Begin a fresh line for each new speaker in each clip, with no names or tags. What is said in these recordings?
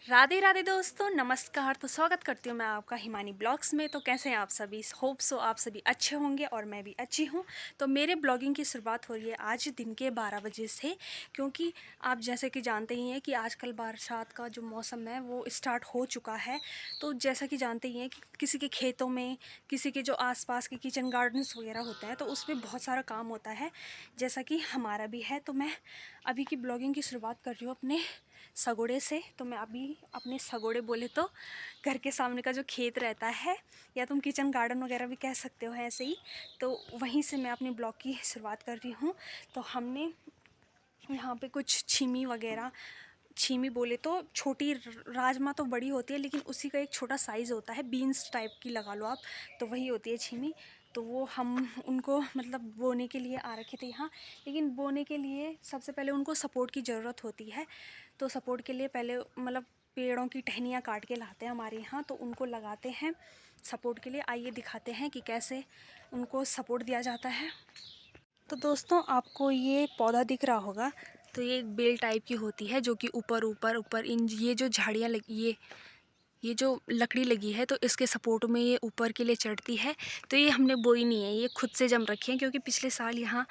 राधे राधे दोस्तों, नमस्कार। तो स्वागत करती हूँ मैं आपका हिमानी ब्लॉग्स में। तो कैसे हैं आप सभी? होप सो आप सभी अच्छे होंगे और मैं भी अच्छी हूँ। तो मेरे ब्लॉगिंग की शुरुआत हो रही है आज दिन के 12 बजे से, क्योंकि आप जैसे कि जानते ही हैं कि आजकल बरसात का जो मौसम है वो स्टार्ट हो चुका है। तो जैसा कि जानते ही हैं कि किसी के खेतों में, किसी के जो आसपास के किचन गार्डन्स वगैरह होते हैं तो उसमें बहुत सारा काम होता है, जैसा कि हमारा भी है। तो मैं अभी की ब्लॉगिंग की शुरुआत कर रही हूँ अपने सगोड़े से। तो मैं अभी अपने सगोड़े बोले तो घर के सामने का जो खेत रहता है, या तुम किचन गार्डन वगैरह भी कह सकते हो ऐसे ही, तो वहीं से मैं अपने ब्लॉग की शुरुआत कर रही हूँ। तो हमने यहाँ पे कुछ छीमी वगैरह, छीमी बोले तो छोटी राजमा तो बड़ी होती है, लेकिन उसी का एक छोटा साइज़ होता है, बीन्स टाइप की लगा लो आप, तो वही होती है छीमी। तो वो हम उनको मतलब बोने के लिए आ रखे थे यहाँ, लेकिन बोने के लिए सबसे पहले उनको सपोर्ट की ज़रूरत होती है। तो सपोर्ट के लिए पहले मतलब पेड़ों की टहनियाँ काट के लाते हैं हमारे यहाँ, तो उनको लगाते हैं सपोर्ट के लिए। आइए दिखाते हैं कि कैसे उनको सपोर्ट दिया जाता है। तो दोस्तों, आपको ये पौधा दिख रहा होगा, तो ये एक बेल टाइप की होती है जो कि ऊपर ऊपर ऊपर इन ये जो झाड़ियाँ लगी, ये जो लकड़ी लगी है, तो इसके सपोर्ट में ये ऊपर के लिए चढ़ती है। तो ये हमने बोई नहीं है, ये खुद से जम रखी है, क्योंकि पिछले साल यहाँ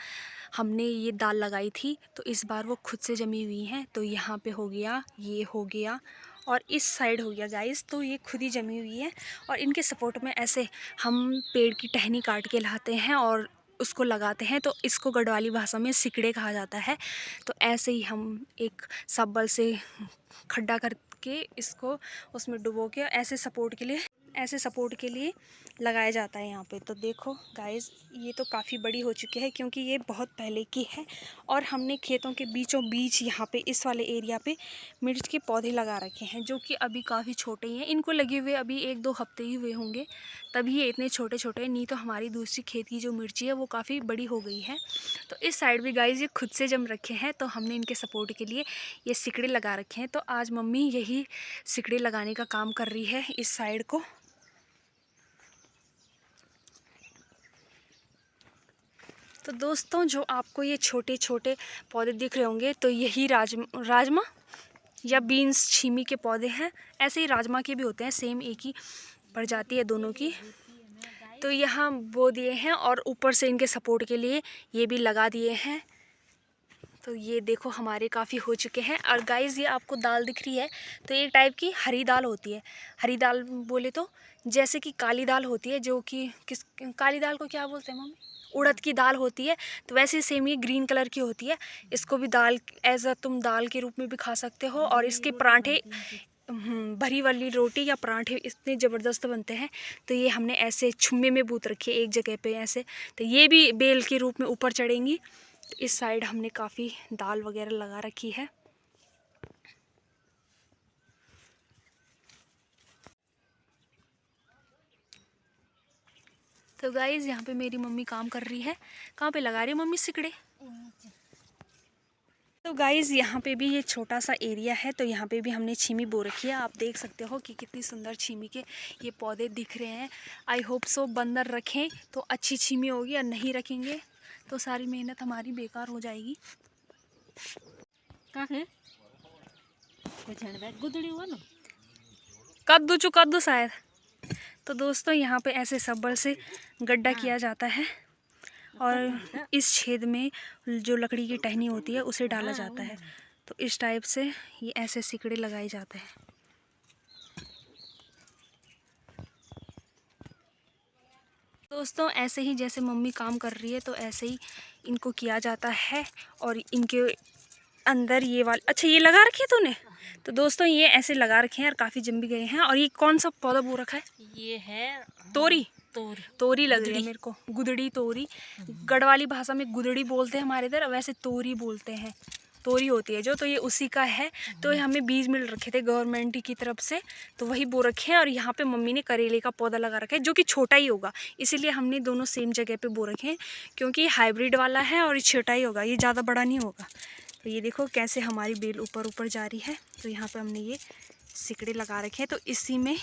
हमने ये दाल लगाई थी, तो इस बार वो खुद से जमी हुई हैं। तो यहाँ पे हो गया, ये हो गया और इस साइड हो गया गाइस, तो ये खुद ही जमी हुई है। और इनके सपोर्ट में ऐसे हम पेड़ की टहनी काट के लाते हैं और उसको लगाते हैं। तो इसको गढ़वाली भाषा में सिकड़े कहा जाता है। तो ऐसे ही हम एक सब्बल से खड्डा करके इसको उसमें डुबो के ऐसे सपोर्ट के लिए लगाया जाता है यहाँ पे। तो देखो गाइस, ये तो काफ़ी बड़ी हो चुकी है, क्योंकि ये बहुत पहले की है। और हमने खेतों के बीचों बीच यहाँ पे इस वाले एरिया पे मिर्च के पौधे लगा रखे हैं, जो कि अभी काफ़ी छोटे ही हैं। इनको लगे हुए अभी 1-2 हफ्ते ही हुए होंगे, तभी ये इतने छोटे छोटे हैं। नहीं तो हमारी दूसरी खेत की जो मिर्ची है वो काफ़ी बड़ी हो गई है। तो इस साइड भी गाइस ये खुद से जम रखे हैं, तो हमने इनके सपोर्ट के लिए ये सिकड़े लगा रखे हैं। तो आज मम्मी यही सिकड़े लगाने का काम कर रही है इस साइड को। तो दोस्तों, जो आपको ये छोटे छोटे पौधे दिख रहे होंगे, तो यही राजमा या बीन्स छीमी के पौधे हैं। ऐसे ही राजमा के भी होते हैं, सेम एक ही प्रजाति है दोनों की। तो यहाँ बो दिए हैं और ऊपर से इनके सपोर्ट के लिए ये भी लगा दिए हैं। तो ये देखो हमारे काफ़ी हो चुके हैं। और गाइस, ये आपको दाल दिख रही है, तो एक टाइप की हरी दाल होती है। हरी दाल बोले तो जैसे कि काली दाल होती है, जो कि काली दाल को क्या बोलते हैं मम्मी? उड़द की दाल होती है। तो वैसे सेम ये ग्रीन कलर की होती है। इसको भी दाल एज अ तुम दाल के रूप में भी खा सकते हो। और इसके पराठे, भरी वाली रोटी या पराठे इतने ज़बरदस्त बनते हैं। तो ये हमने ऐसे छुम्मे में बूत रखी है एक जगह पे ऐसे। तो ये भी बेल के रूप में ऊपर चढ़ेंगी। इस साइड हमने काफ़ी दाल वगैरह लगा रखी है। तो गाइज, यहाँ पे मेरी मम्मी काम कर रही है। कहाँ पे लगा रही है मम्मी सिकड़े? तो गाइज़, यहाँ पे भी ये छोटा सा एरिया है, तो यहाँ पे भी हमने छीमी बो रखी है। आप देख सकते हो कि कितनी सुंदर छीमी के ये पौधे दिख रहे हैं। आई होप सो बंदर रखें तो अच्छी छीमी होगी, और नहीं रखेंगे तो सारी मेहनत हमारी बेकार हो जाएगी। कद्दू शायद। तो दोस्तों, यहाँ पे ऐसे सब्बल से गड्ढा किया जाता है, और इस छेद में जो लकड़ी की टहनी होती है उसे डाला जाता है। तो इस टाइप से ये ऐसे सिकड़े लगाए जाते हैं। दोस्तों, ऐसे ही जैसे मम्मी काम कर रही है, तो ऐसे ही इनको किया जाता है। और इनके अंदर ये वाले, अच्छा ये लगा रखे है तूने? तो दोस्तों, ये ऐसे लगा रखे हैं और काफ़ी जम भी गए हैं। और ये कौन सा पौधा बो रखा है?
ये है
तोरी। तोरी लग रही है
गुदड़ी।
मेरे को, गुदड़ी तोरी। गढ़वाली भाषा में गुदड़ी बोलते हैं हमारे इधर, वैसे तोरी बोलते हैं। तोरी होती है जो, तो ये उसी का है। तो ये हमें बीज मिल रखे थे गवर्नमेंट की तरफ से, तो वही बो रखे हैं। और यहाँ पे मम्मी ने करेले का पौधा लगा रखा है, जो कि छोटा ही होगा, इसीलिए हमने दोनों सेम जगह पे बो रखे हैं, क्योंकि हाइब्रिड वाला है और ये छोटा ही होगा, ये ज़्यादा बड़ा नहीं होगा। तो ये देखो कैसे हमारी बेल ऊपर ऊपर जा रही है। तो यहाँ पे हमने ये सिकड़े लगा रखे हैं। तो इसी में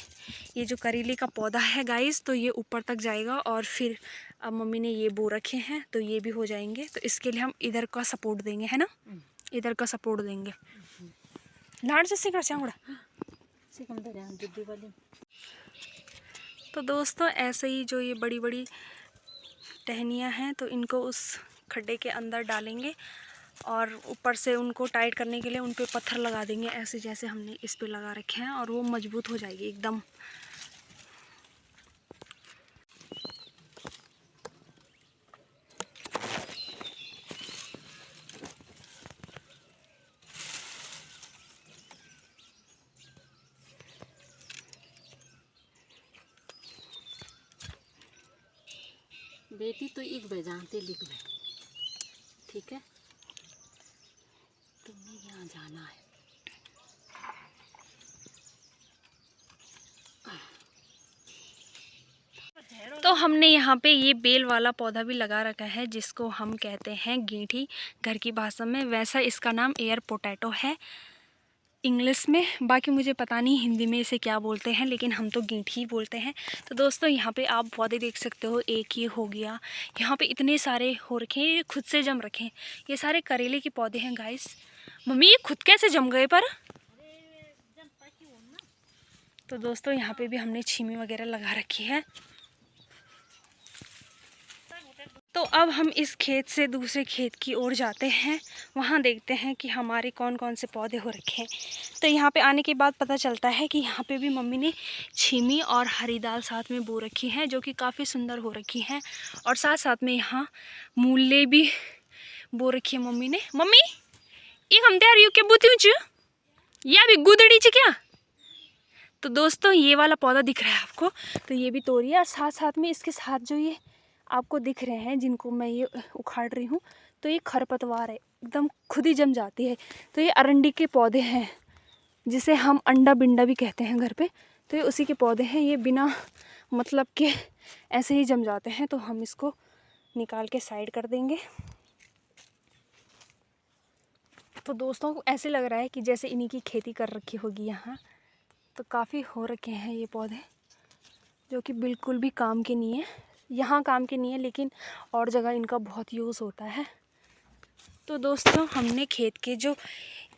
ये जो करेले का पौधा है गाइस, तो ये ऊपर तक जाएगा। और फिर अब मम्मी ने ये बो रखे हैं, तो ये भी हो जाएंगे। तो इसके लिए हम इधर का सपोर्ट देंगे, है ना? इधर का सपोर्ट देंगे। लाड़ से सिकड़ चांगड़ा। तो दोस्तों ऐसे ही जो ये बड़ी बड़ी टहनियाँ हैं तो इनको उस खड्डे के अंदर डालेंगे और ऊपर से उनको टाइट करने के लिए उन पे पत्थर लगा देंगे, ऐसे जैसे हमने इस पे लगा रखे हैं, और वो मजबूत हो जाएगी एकदम।
बेटी तो एक बजाते लिख में, ठीक है, तुम्हें यहाँ जाना है।
तो हमने यहाँ पे ये बेल वाला पौधा भी लगा रखा है जिसको हम कहते हैं गेंठी घर की भाषा में, वैसा इसका नाम एयर पोटैटो है इंग्लिश में, बाकी मुझे पता नहीं हिंदी में इसे क्या बोलते हैं, लेकिन हम तो गेंठी ही बोलते हैं। तो दोस्तों यहाँ पे आप पौधे देख सकते हो, एक ये हो गया, यहाँ पे इतने सारे हो रखे हैं, ये खुद से जम रखे हैं, ये सारे करेले के पौधे हैं गाइस। मम्मी ये खुद कैसे जम गए पर? तो दोस्तों यहाँ पे भी हमने छीमी वगैरह लगा रखी है। तो अब हम इस खेत से दूसरे खेत की ओर जाते हैं, वहाँ देखते हैं कि हमारे कौन कौन से पौधे हो रखे हैं। तो यहाँ पे आने के बाद पता चलता है कि यहाँ पे भी मम्मी ने छीमी और हरी दाल साथ में बो रखी हैं, जो कि काफ़ी सुंदर हो रखी हैं, और साथ साथ में यहाँ मूले भी बो रखी है मम्मी ने। मम्मी एक हम तैयार यू के बुती ऊँच या भी गुदड़ी च क्या? तो दोस्तों ये वाला पौधा दिख रहा है आपको, तो ये भी तोड़िए, और साथ साथ में इसके साथ जो ये आपको दिख रहे हैं जिनको मैं ये उखाड़ रही हूँ, तो ये खरपतवार है, एकदम खुद ही जम जाती है। तो ये अरंडी के पौधे हैं जिसे हम अंडा बिंडा भी कहते हैं घर पे, तो ये उसी के पौधे हैं। ये बिना मतलब के ऐसे ही जम जाते हैं, तो हम इसको निकाल के साइड कर देंगे। तो दोस्तों को ऐसे लग रहा है कि जैसे इन्हीं की खेती कर रखी होगी यहाँ। तो काफ़ी हो रखे हैं ये पौधे, जो कि बिल्कुल भी काम के नहीं है, यहाँ काम के नहीं है, लेकिन और जगह इनका बहुत यूज़ होता है। तो दोस्तों हमने खेत के जो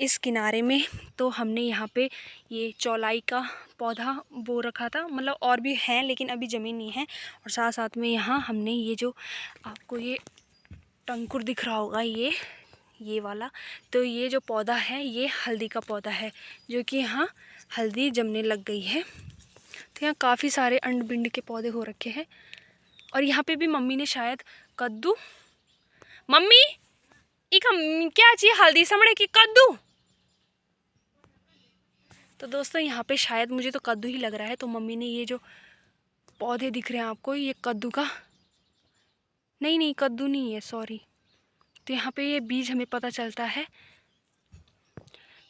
इस किनारे में, तो हमने यहाँ पे ये चौलाई का पौधा बो रखा था, मतलब और भी हैं लेकिन अभी ज़मीन नहीं है। और साथ साथ में यहाँ हमने ये जो आपको ये टंकुर दिख रहा होगा, ये वाला, तो ये जो पौधा है ये हल्दी का पौधा है, जो कि यहाँ हल्दी जमने लग गई है। तो यहाँ काफ़ी सारे अंड बिंड के पौधे हो रखे हैं। और यहाँ पे भी मम्मी ने शायद कद्दू, मम्मी एक हम क्या चाहिए हल्दी समड़े की कद्दू। तो दोस्तों यहाँ पे शायद मुझे तो कद्दू ही लग रहा है, तो मम्मी ने ये जो पौधे दिख रहे हैं आपको, ये कद्दू का नहीं कद्दू नहीं है, सॉरी। तो यहाँ पे ये बीज हमें पता चलता है।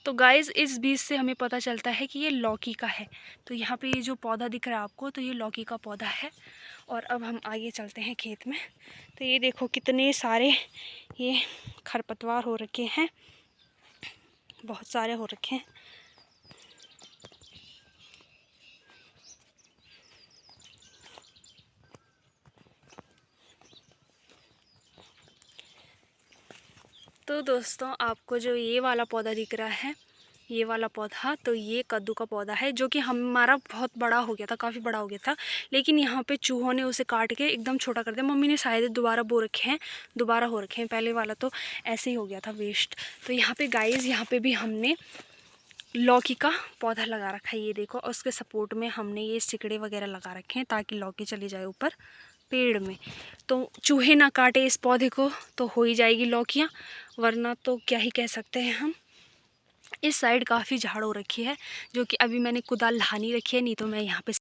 तो गाइज़ इस बीज से हमें पता चलता है कि ये लौकी का है। तो यहाँ पे ये जो पौधा दिख रहा है आपको, तो ये लौकी का पौधा है। और अब हम आगे चलते हैं खेत में। तो ये देखो कितने सारे ये खरपतवार हो रखे हैं, बहुत सारे हो रखे हैं। तो दोस्तों आपको जो ये वाला पौधा दिख रहा है, ये वाला पौधा, तो ये कद्दू का पौधा है, जो कि हमारा बहुत बड़ा हो गया था, काफ़ी बड़ा हो गया था, लेकिन यहाँ पे चूहों ने उसे काट के एकदम छोटा कर दिया। मम्मी ने शायद दोबारा बो रखे हैं, दोबारा हो रखे हैं, पहले वाला तो ऐसे ही हो गया था वेस्ट। तो यहाँ पे गाइस यहाँ पे भी हमने लौकी का पौधा लगा रखा है, ये देखो, और उसके सपोर्ट में हमने ये सिकड़े वगैरह लगा रखे हैं ताकि लौकी चली जाए ऊपर पेड़ में, तो चूहे ना काटे इस पौधे को, तो हो ही जाएगी लौकियाँ, वरना तो क्या ही कह सकते हैं हम। इस साइड काफ़ी झाड़ हो रखी है, जो कि अभी मैंने कुदाल ला नहीं रखी है, नहीं तो मैं यहाँ पे